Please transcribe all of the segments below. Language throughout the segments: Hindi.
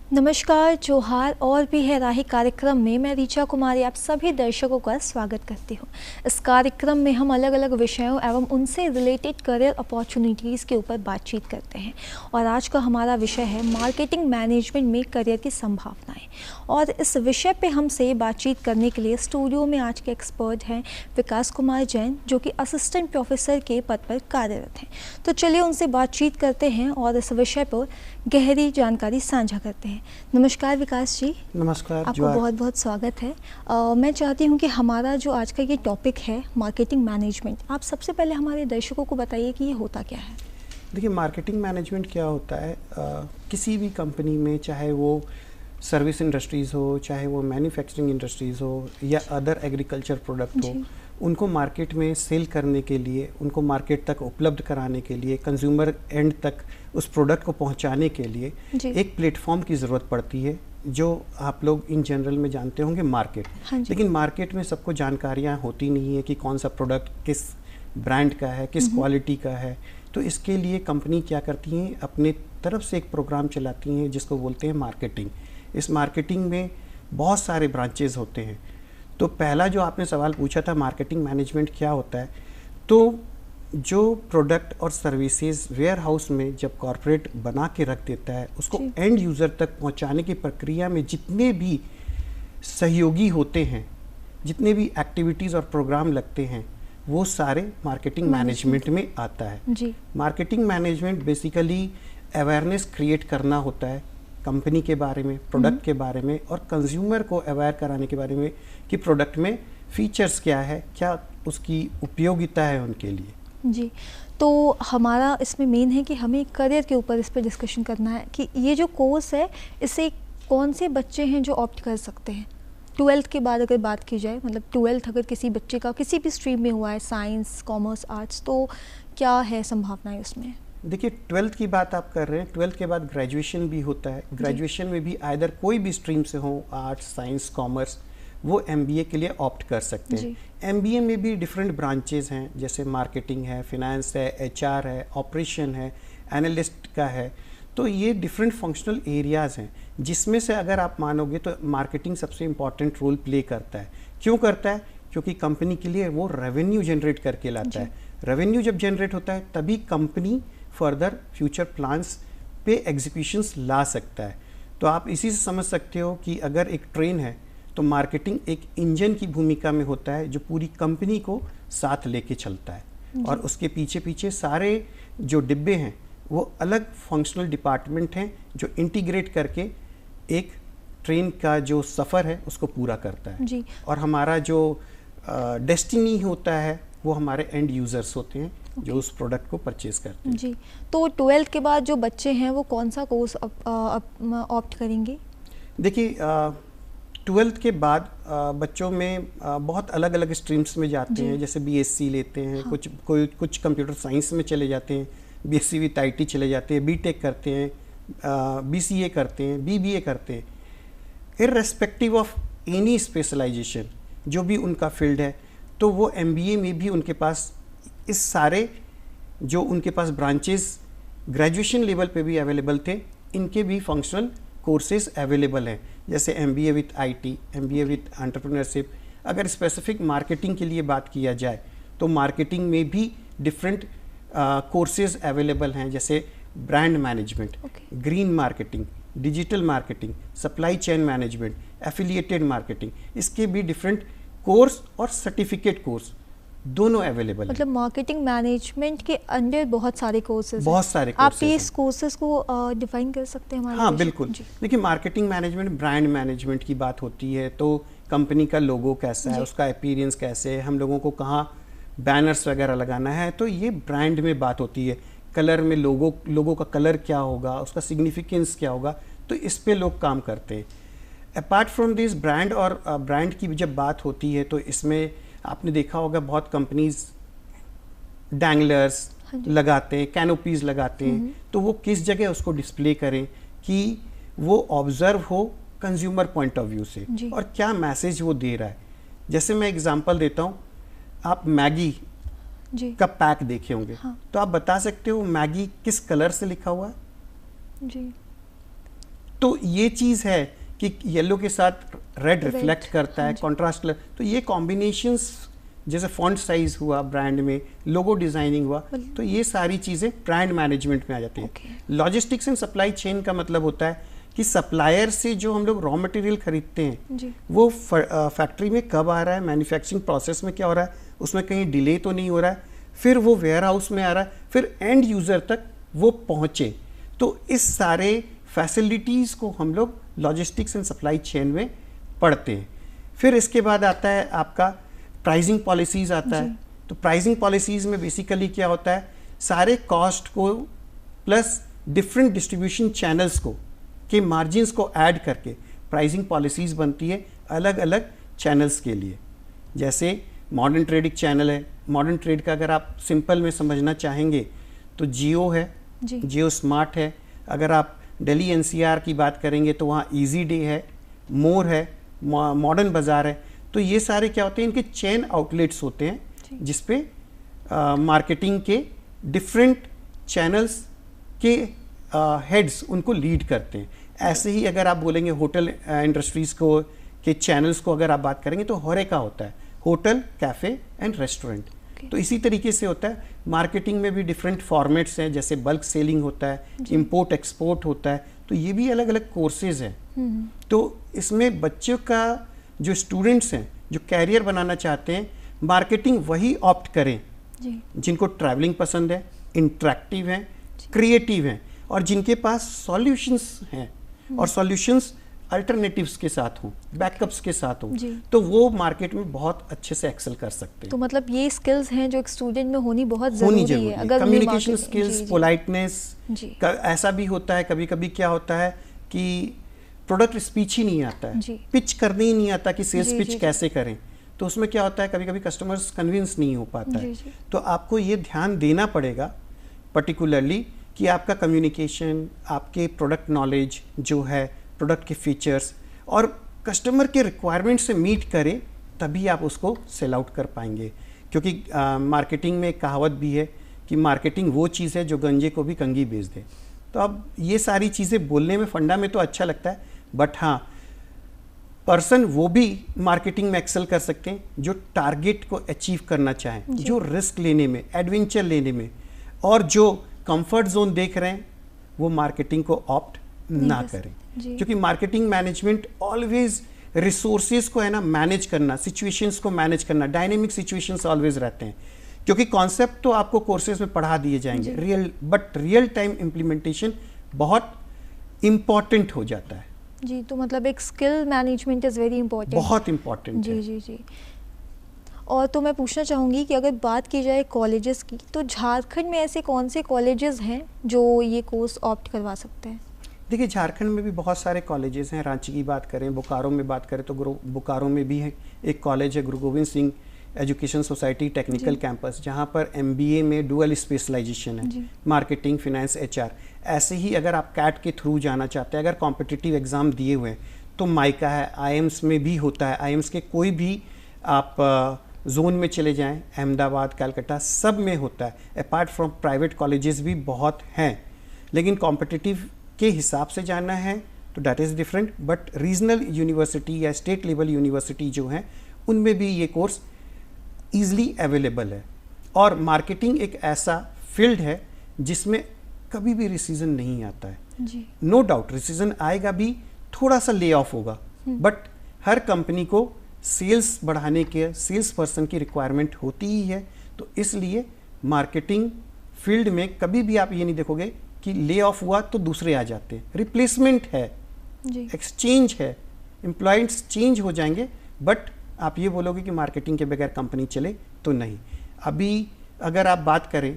नमस्कार, जोहार और भी है राही कार्यक्रम में मैं रीचा कुमारी आप सभी दर्शकों का स्वागत करती हूँ। इस कार्यक्रम में हम अलग अलग विषयों एवं उनसे रिलेटेड करियर अपॉर्चुनिटीज़ के ऊपर बातचीत करते हैं और आज का हमारा विषय है मार्केटिंग मैनेजमेंट में करियर की संभावनाएं। और इस विषय पे हमसे बातचीत करने के लिए स्टूडियो में आज के एक्सपर्ट हैं विकास कुमार जैन, जो कि असिस्टेंट प्रोफेसर के पद पर कार्यरत हैं। तो चलिए उनसे बातचीत करते हैं और इस विषय पर गहरी जानकारी साझा करते हैं। नमस्कार विकास जी। नमस्कार, आपका बहुत बहुत स्वागत है। मैं चाहती हूं कि हमारा जो आज का ये टॉपिक है मार्केटिंग मैनेजमेंट, आप सबसे पहले हमारे दर्शकों को बताइए कि ये होता क्या है। देखिए, मार्केटिंग मैनेजमेंट क्या होता है। किसी भी कंपनी में, चाहे वो सर्विस इंडस्ट्रीज़ हो, चाहे वो मैन्युफैक्चरिंग इंडस्ट्रीज़ हो या अदर एग्रीकल्चर प्रोडक्ट हो, उनको मार्केट में सेल करने के लिए, उनको मार्केट तक उपलब्ध कराने के लिए, कंज्यूमर एंड तक उस प्रोडक्ट को पहुंचाने के लिए एक प्लेटफॉर्म की ज़रूरत पड़ती है, जो आप लोग इन जनरल में जानते होंगे मार्केट। लेकिन मार्केट में सबको जानकारियां होती नहीं है कि कौन सा प्रोडक्ट किस ब्रांड का है, किस क्वालिटी का है। तो इसके लिए कंपनी क्या करती हैं, अपने तरफ से एक प्रोग्राम चलाती हैं जिसको बोलते हैं मार्केटिंग। इस मार्केटिंग में बहुत सारे ब्रांचेज होते हैं। तो पहला जो आपने सवाल पूछा था मार्केटिंग मैनेजमेंट क्या होता है, तो जो प्रोडक्ट और सर्विसेज वेयर हाउस में जब कॉर्पोरेट बना के रख देता है, उसको एंड यूज़र तक पहुंचाने की प्रक्रिया में जितने भी सहयोगी होते हैं, जितने भी एक्टिविटीज़ और प्रोग्राम लगते हैं, वो सारे मार्केटिंग मैनेजमेंट में आता है। Marketing management basically awareness create करना होता है कंपनी के बारे में, प्रोडक्ट के बारे में, और कंज्यूमर को अवेयर कराने के बारे में कि प्रोडक्ट में फीचर्स क्या है, क्या उसकी उपयोगिता है उनके लिए। जी, तो हमारा इसमें मेन है कि हमें करियर के ऊपर इस पर डिस्कशन करना है कि ये जो कोर्स है, इसे कौन से बच्चे हैं जो ऑप्ट कर सकते हैं। 12th के बाद अगर बात की जाए, मतलब 12th अगर किसी बच्चे का किसी भी स्ट्रीम में हुआ है, साइंस, कॉमर्स, आर्ट्स, तो क्या है संभावनाएं उसमें। देखिए, 12th की बात आप कर रहे हैं, 12th के बाद ग्रेजुएशन भी होता है। ग्रेजुएशन में भी आइदर कोई भी स्ट्रीम से हो, आर्ट्स, साइंस, कॉमर्स, वो MBA के लिए ऑप्ट कर सकते हैं। MBA में भी डिफरेंट ब्रांचेस हैं, जैसे मार्केटिंग है, फिनेंस है, HR है, ऑपरेशन है, एनालिस्ट का है। तो ये डिफरेंट फंक्शनल एरियाज़ हैं, जिसमें से अगर आप मानोगे तो मार्केटिंग सबसे इम्पॉर्टेंट रोल प्ले करता है। क्यों करता है? क्योंकि कंपनी के लिए वो रेवेन्यू जनरेट करके लाता है। रेवेन्यू जब जनरेट होता है तभी कंपनी फर्दर फ्यूचर प्लान्स पे एग्जीक्यूशंस ला सकता है। तो आप इसी से समझ सकते हो कि अगर एक ट्रेन है तो मार्केटिंग एक इंजन की भूमिका में होता है, जो पूरी कंपनी को साथ लेके चलता है। और उसके पीछे पीछे सारे जो डिब्बे हैं वो अलग फंक्शनल डिपार्टमेंट हैं, जो इंटीग्रेट करके एक ट्रेन का जो सफ़र है उसको पूरा करता है। और हमारा जो डेस्टिनी होता है वो हमारे एंड यूज़र्स होते हैं, जो उस प्रोडक्ट को परचेज करते हैं। जी, तो 12th के बाद जो बच्चे हैं वो कौन सा कोर्स ऑप्ट करेंगे? देखिए, 12th के बाद बच्चों में बहुत अलग अलग स्ट्रीम्स में जाते हैं। जैसे BSc लेते हैं, कुछ कंप्यूटर साइंस में चले जाते हैं, BSc विद IT चले जाते हैं, BTech करते हैं, BCA करते हैं, BBA करते हैं। इर्रेस्पेक्टिव ऑफ एनी स्पेशलाइजेशन, जो भी उनका फील्ड है, तो वो MBA में भी उनके पास इस सारे जो उनके पास ब्रांचेस ग्रेजुएशन लेवल पे भी अवेलेबल थे, इनके भी फंक्शनल कोर्सेज अवेलेबल हैं। जैसे MBA with IT, MBA with entrepreneurship. अगर स्पेसिफिक मार्केटिंग के लिए बात किया जाए तो मार्केटिंग में भी डिफरेंट कोर्सेज अवेलेबल हैं, जैसे brand management, green marketing, digital marketing, supply chain management, affiliated marketing. इसके भी डिफरेंट कोर्स और सर्टिफिकेट कोर्स दोनों अवेलेबल। मतलब मार्केटिंग मैनेजमेंट के अंडर बहुत सारे कोर्सेज, बहुत सारे आप इस कोर्सेज को डिफाइन कर सकते हैं हमारे? हाँ, बिल्कुल। देखिए, मार्केटिंग मैनेजमेंट ब्रांड मैनेजमेंट की बात होती है, तो कंपनी का लोगो कैसा है, उसका अपीयरेंस कैसे है, हम लोगों को कहाँ बैनर्स वगैरह लगाना है, तो ये ब्रांड में बात होती है। कलर में लोगो का कलर क्या होगा, उसका सिग्निफिकेंस क्या होगा, तो इस पे लोग काम करते हैं। अपार्ट फ्रॉम दिस ब्रांड, और ब्रांड की जब बात होती है तो इसमें आपने देखा होगा बहुत कंपनीज डैंगलर्स लगाते हैं, कैनोपीज लगाते हैं। तो वो किस जगह उसको डिस्प्ले करें कि वो ऑब्जर्व हो कंज्यूमर पॉइंट ऑफ व्यू से, और क्या मैसेज वो दे रहा है। जैसे मैं एग्जांपल देता हूँ, आप मैगी का पैक देखे होंगे, तो आप बता सकते हो मैगी किस कलर से लिखा हुआ है? जी, तो ये चीज़ है कि येलो के साथ रेड रिफ्लेक्ट करता है, कॉन्ट्रास्ट कलर, तो ये कॉम्बिनेशंस, जैसे फॉन्ट साइज हुआ ब्रांड में, लोगो डिजाइनिंग हुआ, तो ये सारी चीज़ें ब्रांड मैनेजमेंट में आ जाती है। लॉजिस्टिक्स एंड सप्लाई चेन का मतलब होता है कि सप्लायर से जो हम लोग रॉ मटेरियल खरीदते हैं वो फैक्ट्री में कब आ रहा है, मैन्युफैक्चरिंग प्रोसेस में क्या हो रहा है, उसमें कहीं डिले तो नहीं हो रहा है, फिर वो वेयर हाउस में आ रहा है, फिर एंड यूज़र तक वो पहुँचे। तो इस सारे फैसिलिटीज़ को हम लोग लॉजिस्टिक्स एंड सप्लाई चेन में पढ़ते हैं। फिर इसके बाद आता है आपका प्राइसिंग पॉलिसीज़ आता है। तो प्राइसिंग पॉलिसीज़ में बेसिकली क्या होता है, सारे कॉस्ट को प्लस डिफरेंट डिस्ट्रीब्यूशन चैनल्स को के मार्जिन्स को ऐड करके प्राइसिंग पॉलिसीज़ बनती है अलग अलग चैनल्स के लिए। जैसे मॉडर्न ट्रेड एक चैनल है, मॉडर्न ट्रेड का अगर आप सिंपल में समझना चाहेंगे तो जियो है, जियो स्मार्ट है। अगर आप दिल्ली एनसीआर की बात करेंगे तो वहाँ इजी डे है, मोर है, मॉडर्न बाज़ार है। तो ये सारे क्या होते हैं, इनके चेन आउटलेट्स होते हैं जिसपे मार्केटिंग के डिफरेंट चैनल्स के हेड्स उनको लीड करते हैं। ऐसे ही अगर आप बोलेंगे होटल इंडस्ट्रीज़ को के चैनल्स को अगर आप बात करेंगे तो होरेका होता है, होटल, कैफ़े एंड रेस्टोरेंट। तो इसी तरीके से होता है मार्केटिंग में भी डिफरेंट फॉर्मेट्स हैं, जैसे बल्क सेलिंग होता है, इंपोर्ट एक्सपोर्ट होता है, तो ये भी अलग अलग कोर्सेज हैं। तो इसमें बच्चों का जो स्टूडेंट्स हैं जो कैरियर बनाना चाहते हैं, मार्केटिंग वही ऑप्ट करें जिनको ट्रैवलिंग पसंद है, इंटरेक्टिव हैं, क्रिएटिव हैं और जिनके पास सॉल्यूशंस हैं और सॉल्यूशंस अल्टरनेटिव्स के साथ हों, बैकअप्स के साथ हों, तो वो मार्केट में बहुत अच्छे से एक्सेल कर सकते हैं। तो मतलब ये स्किल्स हैं जो एक स्टूडेंट में होनी बहुत ज़रूरी है। अगर कम्युनिकेशन स्किल्स, पोलाइटनेस, ऐसा भी होता है कभी कभी क्या होता है कि प्रोडक्ट स्पीच ही नहीं आता है, पिच करने ही नहीं आता कि सेल्स पिच कैसे करें, तो उसमें क्या होता है कभी कभी कस्टमर्स कन्विंस नहीं हो पाता है। तो आपको ये ध्यान देना पड़ेगा पर्टिकुलरली कि आपका कम्युनिकेशन, आपके प्रोडक्ट नॉलेज जो है, प्रोडक्ट के फीचर्स और कस्टमर के रिक्वायरमेंट से मीट करे, तभी आप उसको सेल आउट कर पाएंगे। क्योंकि मार्केटिंग में एक कहावत भी है कि मार्केटिंग वो चीज़ है जो गंजे को भी कंघी बेच दे। तो अब ये सारी चीज़ें बोलने में फंडा में तो अच्छा लगता है, बट हाँ, पर्सन वो भी मार्केटिंग में एक्सेल कर सकते हैं जो टारगेट को अचीव करना चाहें, जो रिस्क लेने में, एडवेंचर लेने में और जो कंफर्ट जोन देख रहे हैं वो मार्केटिंग को ऑप्ट ना करें। क्योंकि मार्केटिंग मैनेजमेंट ऑलवेज रिसोर्सेज को है ना मैनेज करना, सिचुएशंस को मैनेज करना, डायनेमिक सिचुएशंस ऑलवेज रहते हैं। क्योंकि कॉन्सेप्ट तो आपको कोर्सेज में पढ़ा दिए जाएंगे, बट रियल टाइम इम्प्लीमेंटेशन बहुत इम्पॉर्टेंट हो जाता है। जी, तो मतलब एक skill management is very important, बहुत इम्पॉर्टेंट। जी। और तो मैं पूछना चाहूँगी कि अगर बात की जाए कॉलेजेस की, तो झारखंड में ऐसे कौन से कॉलेजेस हैं जो ये कोर्स ऑप्ट करवा सकते हैं? देखिए, झारखंड में भी बहुत सारे कॉलेजेस हैं। रांची की बात करें, बोकारो में बात करें तो बोकारो में भी है एक कॉलेज है, गुरु Govind Singh education society technical campus, जहाँ पर MBA में डुअल स्पेशलाइजेशन है, मार्केटिंग, फिनेंस, HR। ऐसे ही अगर आप कैट के थ्रू जाना चाहते हैं, अगर कॉम्पिटिटिव एग्ज़ाम दिए हुए हैं तो माइका है, IIMS में भी होता है। IIMS के कोई भी आप जोन में चले जाएं, अहमदाबाद, कलकत्ता, सब में होता है। अपार्ट फ्रॉम प्राइवेट कॉलेजेस भी बहुत हैं, लेकिन कॉम्पिटिटिव के हिसाब से जाना है तो that is different. But regional university या स्टेट लेवल यूनिवर्सिटी जो हैं उनमें भी ये कोर्स ईज़िली अवेलेबल है। और मार्केटिंग एक ऐसा फील्ड है जिसमें कभी भी रिसीजन नहीं आता है। नो डाउट रिसीजन आएगा भी, थोड़ा सा ले ऑफ होगा, बट हर कंपनी को सेल्स बढ़ाने के सेल्स पर्सन की रिक्वायरमेंट होती ही है। तो इसलिए मार्केटिंग फील्ड में कभी भी आप ये नहीं देखोगे कि ले ऑफ हुआ तो दूसरे आ जाते हैं। रिप्लेसमेंट है, एक्सचेंज है, एम्प्लॉयज चेंज हो जाएंगे, बट आप ये बोलोगे कि मार्केटिंग के बगैर कंपनी चले तो नहीं। अभी अगर आप बात करें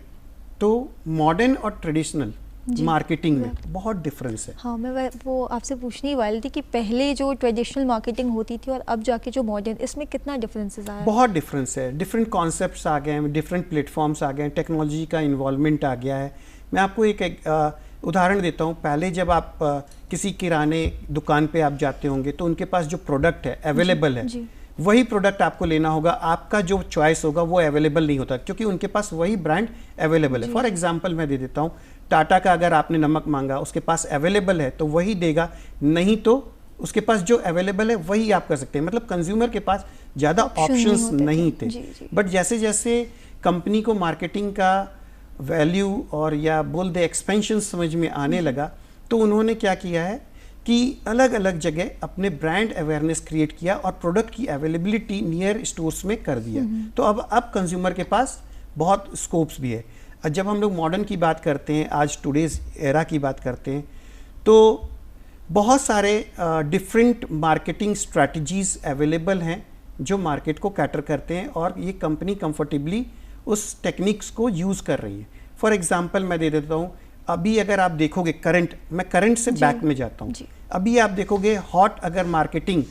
तो मॉडर्न और ट्रेडिशनल मार्केटिंग में बहुत डिफरेंस है। हाँ, मैं वो आपसे पूछने ही वाली थी कि पहले जो ट्रेडिशनल मार्केटिंग होती थी और अब जाके जो मॉडर्न, इसमें कितना डिफरेंसेस आया? बहुत डिफरेंस है। डिफरेंट कॉन्सेप्ट्स आ गए हैं, डिफरेंट प्लेटफॉर्म्स आ गए हैं, टेक्नोलॉजी का इन्वॉल्वमेंट आ गया है। मैं आपको एक उदाहरण देता हूँ। पहले जब आप किसी किराने दुकान पे आप जाते होंगे तो उनके पास जो प्रोडक्ट है अवेलेबल है, वही प्रोडक्ट आपको लेना होगा। आपका जो चॉइस होगा वो अवेलेबल नहीं होता क्योंकि उनके पास वही ब्रांड अवेलेबल है। फॉर एग्जांपल मैं दे देता हूँ, टाटा का अगर आपने नमक मांगा, उसके पास अवेलेबल है तो वही देगा, नहीं तो उसके पास जो अवेलेबल है वही आप कर सकते हैं। मतलब कंज्यूमर के पास ज़्यादा ऑप्शंस नहीं थे। बट जैसे जैसे कंपनी को मार्केटिंग का वैल्यू और या बोल दे एक्सपेंशन समझ में आने लगा, तो उन्होंने क्या किया है कि अलग अलग जगह अपने ब्रांड अवेयरनेस क्रिएट किया और प्रोडक्ट की अवेलेबिलिटी नियर स्टोर्स में कर दिया। तो अब कंज्यूमर के पास बहुत स्कोप्स भी है। जब हम लोग मॉडर्न की बात करते हैं, आज टुडेज एरा की बात करते हैं, तो बहुत सारे डिफरेंट मार्केटिंग स्ट्रैटेजीज अवेलेबल हैं जो मार्केट को कैटर करते हैं और ये कंपनी कंफर्टेबली उस टेक्निक्स को यूज़ कर रही है। फॉर एग्जांपल मैं दे देता हूँ, अभी अगर आप देखोगे मैं करंट से बैक में जाता हूँ, अभी आप देखोगे हॉट अगर मार्केटिंग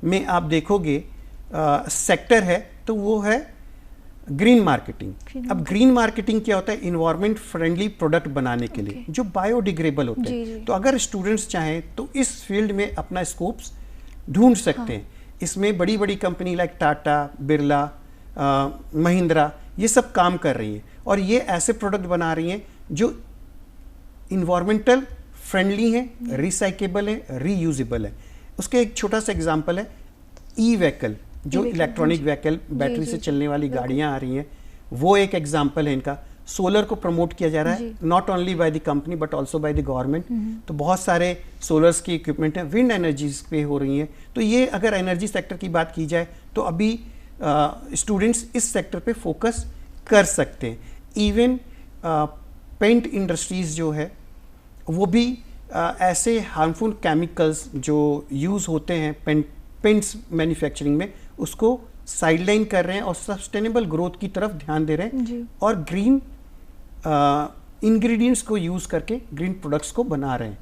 में आप देखोगे सेक्टर है तो वो है ग्रीन मार्केटिंग। अब ग्रीन मार्केटिंग क्या होता है? इन्वायरमेंट फ्रेंडली प्रोडक्ट बनाने के लिए जो बायोडिग्रेडेबल होते हैं। तो अगर स्टूडेंट्स चाहें तो इस फील्ड में अपना स्कोप्स ढूंढ सकते हैं। इसमें बड़ी बड़ी कंपनी लाइक टाटा, बिरला, महिंद्रा, ये सब काम कर रही है और ये ऐसे प्रोडक्ट बना रही हैं जो इन्वायरमेंटल फ्रेंडली है, रिसाइकेबल है, रीयूजेबल है। उसका एक छोटा सा एग्जांपल है ई व्हीकल, जो इलेक्ट्रॉनिक व्हीकल, बैटरी से चलने वाली गाड़ियां आ रही हैं, वो एक एग्जांपल है इनका। सोलर को प्रमोट किया जा रहा है, not only by the company but also by the government. तो बहुत सारे सोलर्स की इक्विपमेंट है, विंड एनर्जीज पे हो रही हैं। तो ये अगर एनर्जी सेक्टर की बात की जाए तो अभी स्टूडेंट्स इस सेक्टर पे फोकस कर सकते हैं। इवन पेंट इंडस्ट्रीज जो है वो भी ऐसे हार्मफुल केमिकल्स जो यूज़ होते हैं पेंट्स मैन्युफैक्चरिंग में, उसको साइडलाइन कर रहे हैं और सस्टेनेबल ग्रोथ की तरफ ध्यान दे रहे हैं और ग्रीन इंग्रेडिएंट्स को यूज़ करके ग्रीन प्रोडक्ट्स को बना रहे हैं।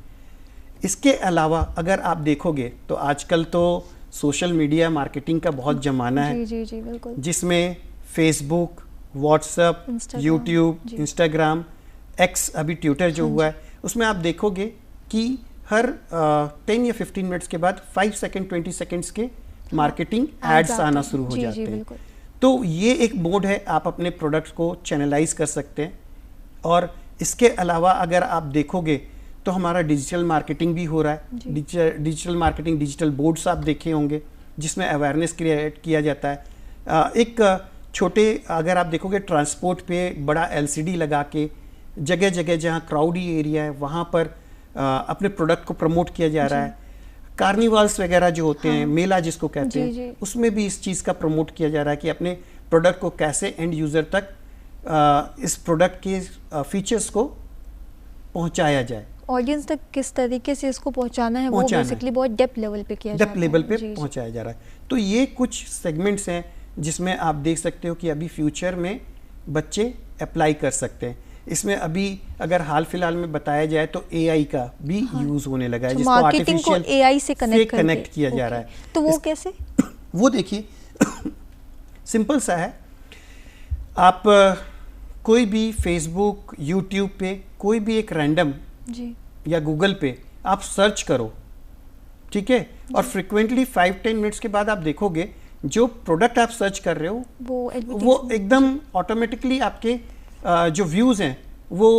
इसके अलावा अगर आप देखोगे तो आजकल तो सोशल मीडिया मार्केटिंग का बहुत ज़माना है, जी, बिल्कुल। जिसमें Facebook, WhatsApp, YouTube, Instagram, x, अभी ट्विटर जो हुआ है, उसमें आप देखोगे कि हर 10 या 15 मिनट्स के बाद 5 सेकंड 20 सेकंड्स के मार्केटिंग एड्स आना शुरू हो जाते हैं। तो ये एक मोड है, आप अपने प्रोडक्ट को चैनलाइज कर सकते हैं। और इसके अलावा अगर आप देखोगे तो हमारा डिजिटल मार्केटिंग भी हो रहा है। डिजिटल मार्केटिंग, डिजिटल बोर्ड्स आप देखे होंगे जिसमें अवेयरनेस क्रिएट किया जाता है। एक छोटे अगर आप देखोगे ट्रांसपोर्ट पे बड़ा LCD लगा के जगह जगह जहाँ क्राउडी एरिया है वहाँ पर अपने प्रोडक्ट को प्रमोट किया जा रहा है। कार्निवल्स वगैरह जो होते हैं, मेला जिसको कहते हैं, उसमें भी इस चीज़ का प्रमोट किया जा रहा है कि अपने प्रोडक्ट को कैसे एंड यूज़र तक इस प्रोडक्ट के फीचर्स को पहुंचाया जाए, ऑडियंस तक किस तरीके से इसको पहुंचाना है, वो बेसिकली बहुत डेप्थ लेवल पे किया जाता है, डेप्थ लेवल पे पहुंचाया जा रहा है। तो ये कुछ सेगमेंट्स हैं जिसमें आप देख सकते हो कि अभी फ्यूचर में बच्चे अप्लाई कर सकते हैं। इसमें अभी अगर हाल फिलहाल में बताया जाए तो AI का भी यूज होने लगा है, जिसको आर्टिफिशियल AI से कनेक्ट किया जा रहा है। तो वो कैसे? वो देखिए सिंपल सा है, आप कोई भी फेसबुक, यूट्यूब पे कोई भी एक रैंडम या गूगल पे आप सर्च करो, ठीक है, और फ्रिक्वेंटली 5-10 मिनट्स के बाद आप देखोगे जो प्रोडक्ट आप सर्च कर रहे हो वो एकदम ऑटोमेटिकली आपके जो व्यूज़ हैं वो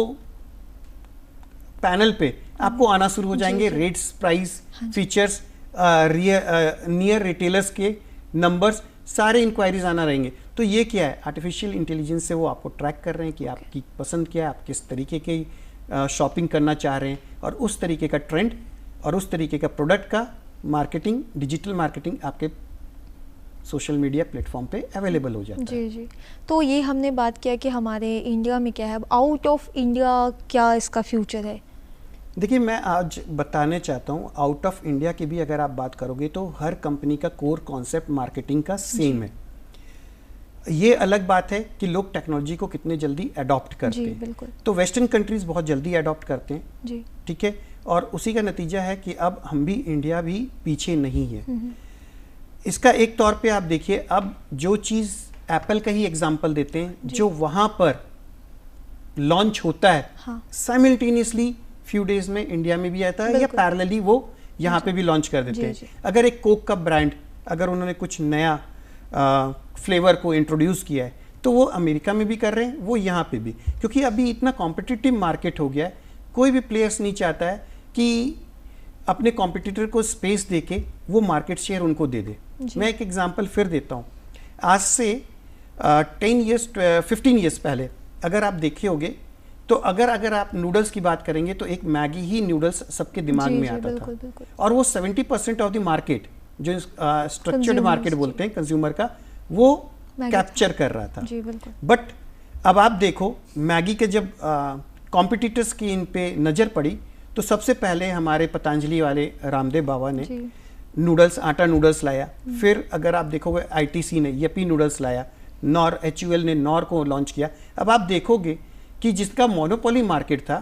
पैनल पे आपको आना शुरू हो जाएंगे। Rates, price, features, near retailers के नंबर्स, सारे इंक्वायरीज आना रहेंगे। तो ये क्या है? आर्टिफिशियल इंटेलिजेंस से वो आपको ट्रैक कर रहे हैं कि आपकी पसंद क्या है, आप किस तरीके की शॉपिंग करना चाह रहे हैं, और उस तरीके का ट्रेंड और उस तरीके का प्रोडक्ट का मार्केटिंग, डिजिटल मार्केटिंग आपके सोशल मीडिया प्लेटफॉर्म पे अवेलेबल हो जाता है। जी। तो ये हमने बात किया कि हमारे इंडिया में क्या है, आउट ऑफ इंडिया क्या इसका फ्यूचर है? देखिए, मैं आज बताने चाहता हूँ, आउट ऑफ इंडिया की भी अगर आप बात करोगे तो हर कंपनी का कोर कॉन्सेप्ट मार्केटिंग का सेम है। ये अलग बात है कि लोग टेक्नोलॉजी को कितने जल्दी अडॉप्ट करते हैं। बिल्कुल। तो वेस्टर्न कंट्रीज बहुत जल्दी अडॉप्ट करते हैं जी, ठीक है, और उसी का नतीजा है कि अब हम भी, इंडिया भी पीछे नहीं है। इसका एक तौर पे आप देखिए, अब जो चीज़ एप्पल का ही एग्जांपल देते हैं, जो वहाँ पर लॉन्च होता है साइमल्टेनियसली फ्यू डेज में इंडिया में भी आता है, या पैरेलली वो यहाँ पे भी लॉन्च कर देते हैं। अगर एक कोक का ब्रांड, अगर उन्होंने कुछ नया फ्लेवर को इंट्रोड्यूस किया है तो वो अमेरिका में भी कर रहे हैं, वो यहाँ पे भी, क्योंकि अभी इतना कॉम्पिटिटिव मार्केट हो गया है, कोई भी प्लेयर्स नहीं चाहता है कि अपने कॉम्पिटिटर को स्पेस दे के वो मार्केट शेयर उनको दे दे। मैं एक एग्जांपल फिर देता हूँ। आज से 15 ईयर्स पहले अगर आप देखे होगे तो अगर आप नूडल्स की बात करेंगे तो एक मैगी ही नूडल्स सबके दिमाग में आता था, और वो 70% ऑफ द मार्केट जो स्ट्रक्चर्ड मार्केट बोलते हैं कंज्यूमर का, वो कैप्चर कर रहा था। बट अब आप देखो मैगी के जब कॉम्पिटिटर्स की इन पे नज़र पड़ी तो सबसे पहले हमारे पतंजलि वाले रामदेव बाबा ने नूडल्स, आटा नूडल्स लाया। फिर अगर आप देखोगे आईटीसी ने यपी नूडल्स लाया, नॉर HUL ने नॉर को लॉन्च किया। अब आप देखोगे कि जिसका मोनोपोली मार्केट था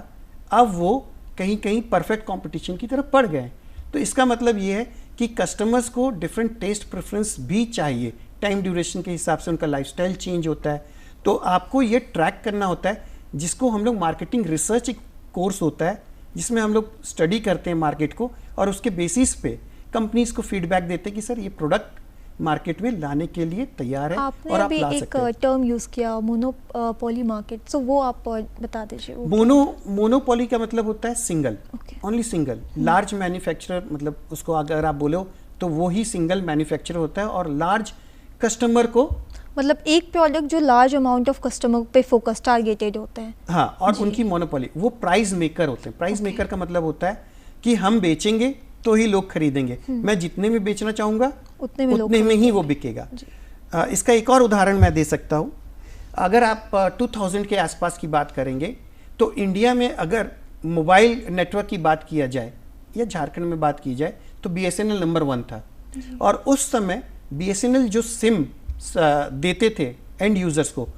अब वो कहीं कहीं परफेक्ट कंपटीशन की तरफ बढ़ गए। तो इसका मतलब ये है कि कस्टमर्स को डिफरेंट टेस्ट प्रेफरेंस भी चाहिए, टाइम ड्यूरेशन के हिसाब से उनका लाइफस्टाइल चेंज होता है। तो आपको ये ट्रैक करना होता है, जिसको हम लोग मार्केटिंग रिसर्च कोर्स होता है, जिसमें हम लोग स्टडी करते हैं मार्केट को और उसके बेसिस पे कंपनीज को फीडबैक देते हैं कि सर ये प्रोडक्ट मार्केट में लाने के लिए तैयार है और आप ला सकते हैं। एक टर्म यूज किया मोनोपोली मार्केट, तो वो आप बता दीजिए। मोनोपोली का मतलब होता है single, only single. Large manufacturer मतलब उसको अगर आप बोलो तो वो ही सिंगल मैन्युफैक्चरर होता है, और लार्ज कस्टमर को मतलब एक प्रोडक्ट जो लार्ज अमाउंट ऑफ कस्टमर पे फोकस टारगेटेड होते हैं। हाँ, और उनकी मोनोपोली, वो प्राइस मेकर होते हैं। प्राइस मेकर का मतलब होता है कि हम बेचेंगे तो ही लोग खरीदेंगे, मैं जितने में बेचना चाहूंगा उतने में ही वो बिकेगा। इसका एक और उदाहरण मैं दे सकता हूँ। अगर आप 2000 के आसपास की बात करेंगे तो इंडिया में अगर मोबाइल नेटवर्क की बात किया जाए या झारखंड में बात की जाए तो BSNL नंबर 1 था, और उस समय BSNL जो सिम देते थे एंड यूजर्स को,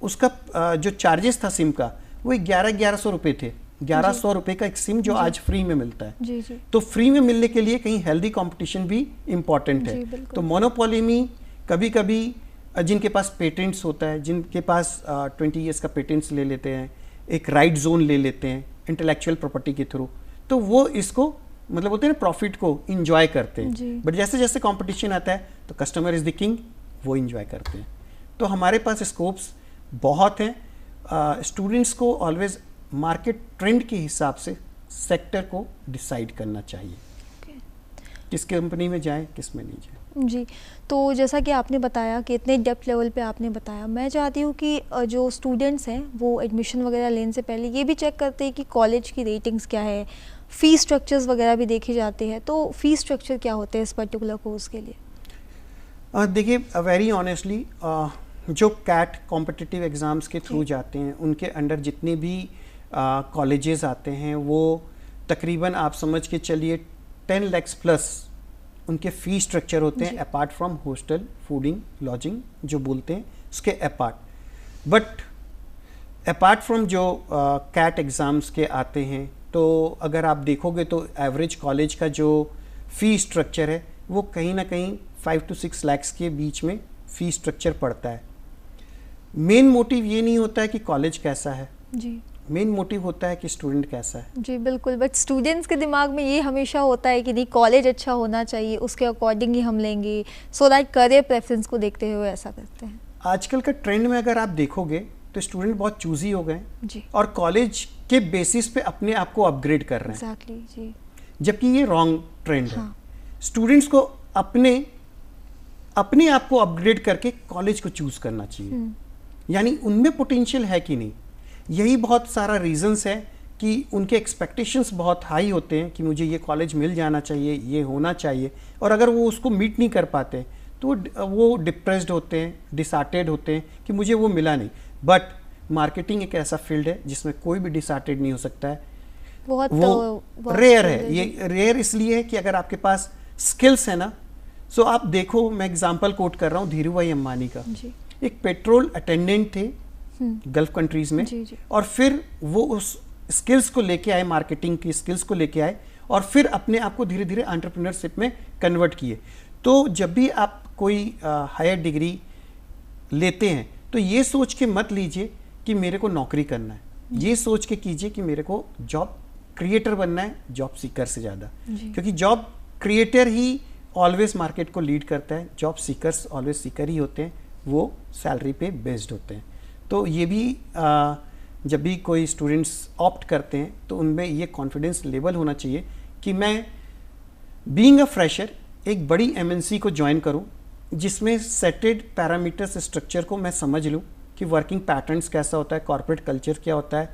उसका जो चार्जेस था सिम का वो 1100 रुपये थे। 1100 रुपये का एक सिम जो आज फ्री में मिलता है। जी। तो फ्री में मिलने के लिए कहीं हेल्दी कंपटीशन भी इम्पॉर्टेंट है। तो मोनोपोली में कभी कभी जिनके पास पेटेंट्स होता है, जिनके पास 20 ईयर्स का पेटेंट्स ले लेते हैं, एक राइट जोन ले लेते हैं इंटेलेक्चुअल प्रॉपर्टी के थ्रू, तो वो इसको मतलब होते हैं ना प्रॉफिट को इंजॉय करते हैं। बट जैसे जैसे कंपटीशन आता है तो कस्टमर इज द किंग, वो इंजॉय करते हैं। तो हमारे पास स्कोप्स बहुत हैं। स्टूडेंट्स को ऑलवेज मार्केट ट्रेंड के हिसाब से सेक्टर को डिसाइड करना चाहिए, किस कंपनी में जाएं किस में नहीं जाएं। जी, तो जैसा कि आपने बताया कि इतने डेप्थ लेवल पे आपने बताया, मैं चाहती हूँ कि जो स्टूडेंट्स हैं वो एडमिशन वगैरह लेने से पहले ये भी चेक करते हैं कि कॉलेज की रेटिंग्स क्या है, फ़ीस स्ट्रक्चर्स वगैरह भी देखे जाते हैं। तो फ़ीस स्ट्रक्चर क्या होते हैं इस पर्टिकुलर कोर्स के लिए? देखिए, वेरी ऑनेस्टली जो कैट कॉम्पिटिटिव एग्ज़ाम्स के थ्रू जाते हैं उनके अंडर जितने भी कॉलेजेस आते हैं वो तकरीबन आप समझ के चलिए 10 लाख प्लस उनके फ़ी स्ट्रक्चर होते हैं, apart from hostel, fooding, lodging जो बोलते हैं उसके अपार्ट। बट अपार्ट फ्रॉम जो कैट एग्ज़ाम्स के आते हैं, तो अगर आप देखोगे तो एवरेज कॉलेज का जो फ़ी स्ट्रक्चर है वो कहीं ना कहीं 5 to 6 लाख के बीच में फ़ी स्ट्रक्चर पड़ता है। मेन मोटिव ये नहीं होता है कि कॉलेज कैसा है जी, मेन मोटिव होता है कि स्टूडेंट कैसा है। जी बिल्कुल, बट स्टूडेंट्स के दिमाग में ये हमेशा होता है कि नहीं कॉलेज अच्छा होना चाहिए, उसके अकॉर्डिंग ही हम लेंगे, सो दैट करियर प्रेफरेंस को देखते हुए ऐसा करते हैं। आजकल का ट्रेंड में अगर आप देखोगे तो स्टूडेंट बहुत चूजी हो गए जी, और कॉलेज के बेसिस पे अपने आप को अपग्रेड कर रहे हैं। एग्जैक्टली जी, जबकि ये रॉन्ग ट्रेंड है। स्टूडेंट्स को अपने आप को अपग्रेड करके कॉलेज को चूज करना चाहिए, यानी उनमें पोटेंशियल है कि नहीं। यही बहुत सारा रीजंस है कि उनके एक्सपेक्टेशंस बहुत हाई होते हैं कि मुझे ये कॉलेज मिल जाना चाहिए, ये होना चाहिए, और अगर वो उसको मीट नहीं कर पाते तो वो डिप्रेस्ड होते हैं, डिसहार्टेड होते हैं कि मुझे वो मिला नहीं। बट मार्केटिंग एक ऐसा फील्ड है जिसमें कोई भी डिसहार्टेड नहीं हो सकता है, बहुत रेयर है। ये रेयर इसलिए है कि अगर आपके पास स्किल्स है ना, सो आप देखो, मैं एग्जांपल कोट कर रहा हूँ धीरू भाई अंबानी का। एक पेट्रोल अटेंडेंट थे गल्फ कंट्रीज में, और फिर वो उस स्किल्स को लेके आए, मार्केटिंग की स्किल्स को लेके आए, और फिर अपने आप को धीरे धीरे एंटरप्रेन्योरशिप में कन्वर्ट किए। तो जब भी आप कोई हायर डिग्री लेते हैं तो ये सोच के मत लीजिए कि मेरे को नौकरी करना है, ये सोच के कीजिए कि मेरे को जॉब क्रिएटर बनना है, जॉब सीकर से ज़्यादा। क्योंकि जॉब क्रिएटर ही ऑलवेज मार्केट को लीड करता है, जॉब सीकर्स ऑलवेज सीकर ही होते हैं। वो सैलरी पे बेस्ड होते हैं। तो ये भी जब भी कोई स्टूडेंट्स ऑप्ट करते हैं तो उनमें ये कॉन्फिडेंस लेवल होना चाहिए कि मैं बीइंग अ फ्रेशर एक बड़ी एमएनसी को ज्वाइन करूं जिसमें सेटेड पैरामीटर्स स्ट्रक्चर को मैं समझ लूं कि वर्किंग पैटर्न्स कैसा होता है, कॉर्पोरेट कल्चर क्या होता है,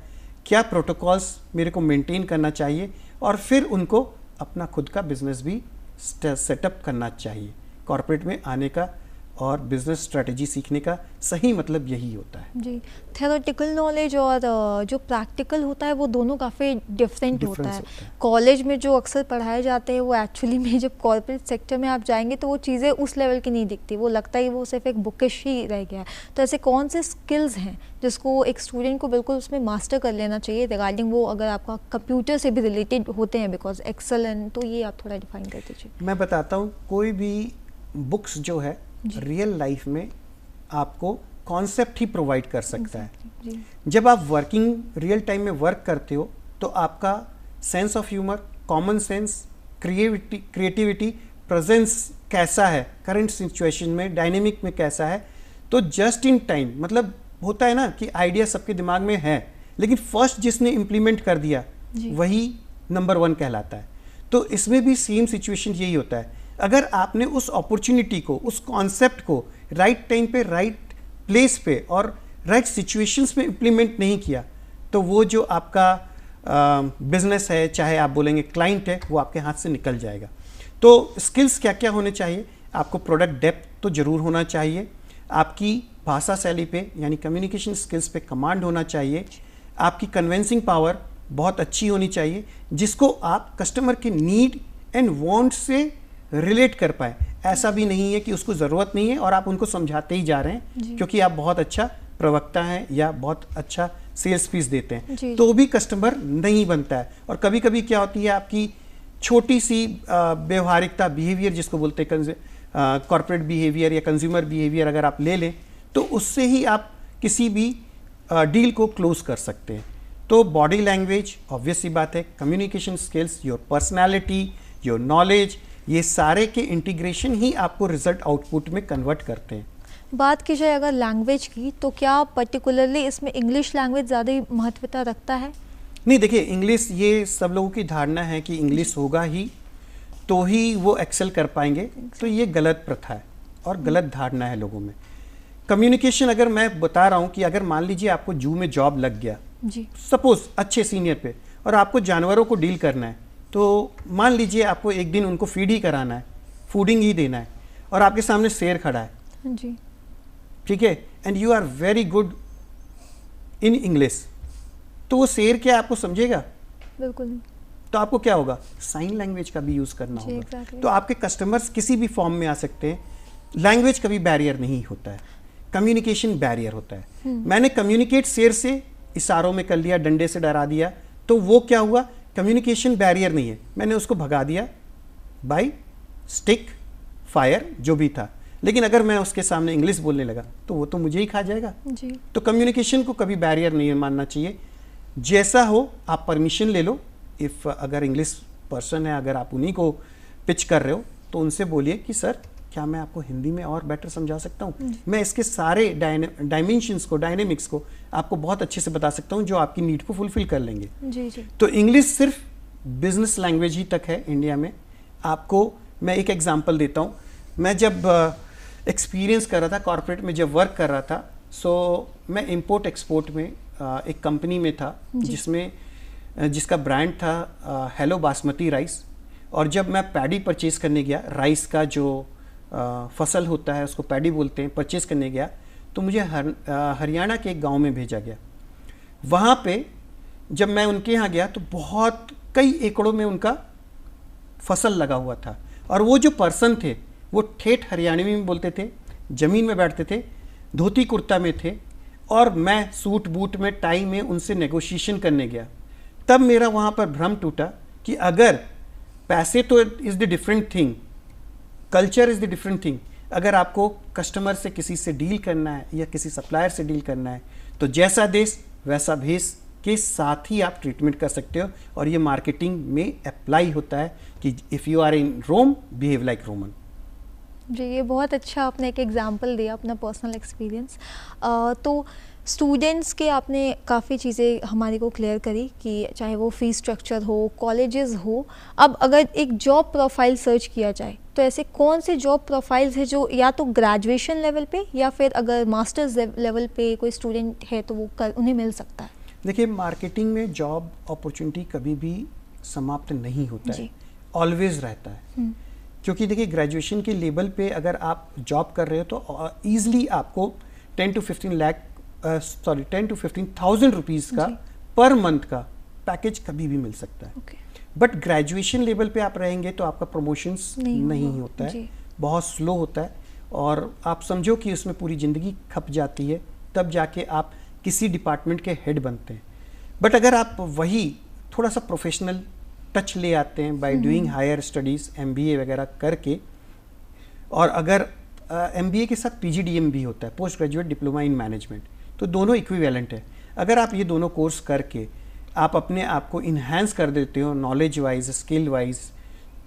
क्या प्रोटोकॉल्स मेरे को मेंटेन करना चाहिए, और फिर उनको अपना खुद का बिजनेस भी सेटअप करना चाहिए। कॉर्पोरेट में आने का और बिजनेस स्ट्रेटजी सीखने का सही मतलब यही होता है। जी, थ्योरेटिकल नॉलेज और जो प्रैक्टिकल होता है वो दोनों काफ़ी डिफरेंट होता है। कॉलेज में जो अक्सर पढ़ाए जाते हैं वो एक्चुअली में जब कॉर्पोरेट सेक्टर में आप जाएंगे तो वो चीज़ें उस लेवल की नहीं दिखती, वो लगता है वो सिर्फ एक बुकिश ही रह गया है। तो ऐसे कौन से स्किल्स हैं जिसको एक स्टूडेंट को बिल्कुल उसमें मास्टर कर लेना चाहिए रिगार्डिंग वो, अगर आपका कंप्यूटर से भी रिलेटेड होते हैं बिकॉज एक्सेल एंड, तो ये आप थोड़ा डिफाइन कर दीजिए। मैं बताता हूँ, कोई भी बुक्स जो है रियल लाइफ में आपको कॉन्सेप्ट ही प्रोवाइड कर सकता है। जब आप वर्किंग रियल टाइम में वर्क करते हो तो आपका sense of humour, common sense, creativity, presence कैसा है करंट सिचुएशन में, डायनेमिक में कैसा है, तो जस्ट इन टाइम, मतलब होता है ना कि आइडिया सबके दिमाग में है लेकिन फर्स्ट जिसने इम्प्लीमेंट कर दिया वही नंबर 1 कहलाता है। तो इसमें भी सेम सिचुएशन यही होता है। अगर आपने उस अपॉर्चुनिटी को, उस कॉन्सेप्ट को राइट टाइम पे, राइट प्लेस पे और राइट सिचुएशंस में इम्प्लीमेंट नहीं किया तो वो जो आपका बिजनेस है, चाहे आप बोलेंगे क्लाइंट है, वो आपके हाथ से निकल जाएगा। तो स्किल्स क्या क्या होने चाहिए? आपको प्रोडक्ट डेप्थ तो ज़रूर होना चाहिए, आपकी भाषा शैली पे यानी कम्युनिकेशन स्किल्स पे कमांड होना चाहिए, आपकी कन्विंसिंग पावर बहुत अच्छी होनी चाहिए जिसको आप कस्टमर के need and want say relate कर पाए। ऐसा भी नहीं है कि उसको ज़रूरत नहीं है और आप उनको समझाते ही जा रहे हैं क्योंकि आप बहुत अच्छा प्रवक्ता हैं या बहुत अच्छा सेल्स पीस देते हैं, तो भी कस्टमर नहीं बनता है। और कभी कभी क्या होती है, आपकी छोटी सी व्यवहारिकता, बिहेवियर जिसको बोलते हैं कॉर्पोरेट बिहेवियर या कंज्यूमर बिहेवियर, अगर आप ले लें तो उससे ही आप किसी भी डील को क्लोज कर सकते हैं। तो बॉडी लैंग्वेज ऑब्वियस सी बात है, communication skills, your personality, your knowledge, ये सारे के इंटीग्रेशन ही आपको रिजल्ट आउटपुट में कन्वर्ट करते हैं। बात की जाए अगर लैंग्वेज की, तो क्या पर्टिकुलरली इसमें इंग्लिश लैंग्वेज ज़्यादा महत्वता रखता है? नहीं, देखिए इंग्लिश, ये सब लोगों की धारणा है कि इंग्लिश होगा ही तो ही वो एक्सेल कर पाएंगे, तो ये गलत प्रथा है और गलत धारणा है लोगों में। कम्युनिकेशन, अगर मैं बता रहा हूँ कि अगर मान लीजिए आपको जू में जॉब लग गया जी, सपोज अच्छे सीनियर पे, और आपको जानवरों को डील करना है, तो मान लीजिए आपको एक दिन उनको फीड ही कराना है, फूडिंग ही देना है, और आपके सामने शेर खड़ा है जी, ठीक है, and you are very good in English, तो वो शेर क्या आपको समझेगा? बिल्कुल नहीं। तो आपको क्या होगा? साइन लैंग्वेज का भी यूज़ करना होगा। exactly. तो आपके कस्टमर्स किसी भी फॉर्म में आ सकते हैं। लैंग्वेज कभी बैरियर नहीं होता है, कम्युनिकेशन बैरियर होता है। मैंने कम्युनिकेट शेर से इशारों में कर लिया, डंडे से डरा दिया, तो वो क्या हुआ? कम्युनिकेशन बैरियर नहीं है, मैंने उसको भगा दिया बाय स्टिक, फायर, जो भी था। लेकिन अगर मैं उसके सामने इंग्लिश बोलने लगा तो वो तो मुझे ही खा जाएगा जी। तो कम्युनिकेशन को कभी बैरियर नहीं मानना चाहिए। जैसा हो आप परमिशन ले लो, इफ़ अगर इंग्लिश पर्सन है, अगर आप उन्हीं को पिच कर रहे हो तो उनसे बोलिए कि सर क्या मैं आपको हिंदी में और बेटर समझा सकता हूँ, मैं इसके सारे डायमेंशंस को, डायनेमिक्स को आपको बहुत अच्छे से बता सकता हूँ जो आपकी नीड को फुलफिल कर लेंगे। जी जी। तो इंग्लिश सिर्फ बिजनेस लैंग्वेज ही तक है इंडिया में। आपको मैं एक एग्जांपल देता हूँ। मैं जब एक्सपीरियंस कर रहा था कॉर्पोरेट में, जब वर्क कर रहा था, सो मैं इंपोर्ट एक्सपोर्ट में एक कंपनी में था जिसका ब्रांड था हेलो बासमती राइस। और जब मैं पैडी परचेज करने गया, राइस का जो फसल होता है उसको पैडी बोलते हैं, परचेज करने गया, तो मुझे हरियाणा के एक गांव में भेजा गया। वहाँ पे जब मैं उनके यहाँ गया तो बहुत कई एकड़ों में उनका फसल लगा हुआ था, और वो जो पर्सन थे वो ठेठ हरियाणवी में बोलते थे, ज़मीन में बैठते थे, धोती कुर्ता में थे, और मैं सूट बूट में, टाई में उनसे नेगोशिएशन करने गया। तब मेरा वहाँ पर भ्रम टूटा कि अगर पैसे तो is the different thing, culture is the different thing. अगर आपको कस्टमर से, किसी से डील करना है या किसी सप्लायर से डील करना है, तो जैसा देश वैसा भेष के साथ ही आप ट्रीटमेंट कर सकते हो। और ये मार्केटिंग में अप्लाई होता है कि if you are in Rome, behave like Roman. जी, ये बहुत अच्छा आपने एक एग्जांपल दिया अपना पर्सनल एक्सपीरियंस। तो स्टूडेंट्स के आपने काफ़ी चीज़ें हमारे को क्लियर करी कि चाहे वो फ़ीस स्ट्रक्चर हो, कॉलेजेस हो। अब अगर एक जॉब प्रोफाइल सर्च किया जाए तो ऐसे कौन से जॉब प्रोफाइल्स है जो या तो ग्रेजुएशन लेवल पे या फिर अगर मास्टर्स लेवल पे कोई स्टूडेंट है तो वो उन्हें मिल सकता है? देखिए, मार्केटिंग में जॉब अपॉर्चुनिटी कभी भी समाप्त नहीं होता है, ऑलवेज रहता है। क्योंकि देखिए, ग्रेजुएशन के लेवल पे अगर आप जॉब कर रहे हो तो ईजिली आपको 10 to 15,000 रुपीज़ का पर मंथ का पैकेज कभी भी मिल सकता है। बट ग्रेजुएशन लेवल पे आप रहेंगे तो आपका प्रमोशंस नहीं होता है, बहुत स्लो होता है, और आप समझो कि उसमें पूरी ज़िंदगी खप जाती है, तब जाके आप किसी डिपार्टमेंट के हेड बनते हैं। बट अगर आप वही थोड़ा सा प्रोफेशनल टच ले आते हैं by doing higher studies, MBA वगैरह करके, और अगर MBA के साथ PGDM भी होता है, post graduate diploma in management, तो दोनों इक्विवेलेंट है। अगर आप ये दोनों कोर्स करके आप अपने आप को इन्हांस कर देते हो नॉलेज वाइज, स्किल वाइज,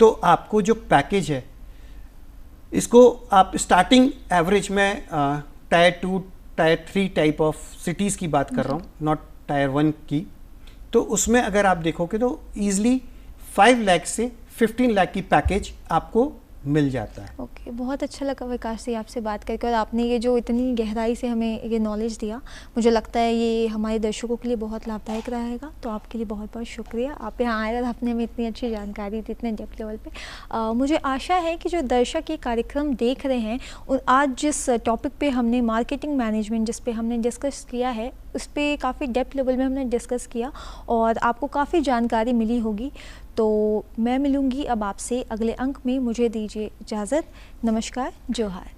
तो आपको जो पैकेज है, इसको आप स्टार्टिंग एवरेज में tyre 2, tyre 3 type of cities की बात कर रहा हूँ, नॉट टायर 1 की, तो उसमें अगर आप देखोगे तो ईजिली 5 लाख से 15 लाख की पैकेज आपको मिल जाता है। ओके, बहुत अच्छा लगा विकास जी आपसे बात करके, और आपने ये जो इतनी गहराई से हमें ये नॉलेज दिया, मुझे लगता है ये हमारे दर्शकों के लिए बहुत लाभदायक रहेगा। तो आपके लिए बहुत बहुत शुक्रिया, आप यहाँ आए और आपने हमें इतनी अच्छी जानकारी दी, इतने डेप्थ लेवल पे। मुझे आशा है कि जो दर्शक ये कार्यक्रम देख रहे हैं, आज जिस टॉपिक पे हमने मार्केटिंग मैनेजमेंट जिस पे हमने डिस्कस किया है, उस पर काफ़ी डेप्थ लेवल में हमने डिस्कस किया और आपको काफ़ी जानकारी मिली होगी। तो मैं मिलूँगी अब आपसे अगले अंक में, मुझे दीजिए इजाज़त। नमस्कार, जोहार।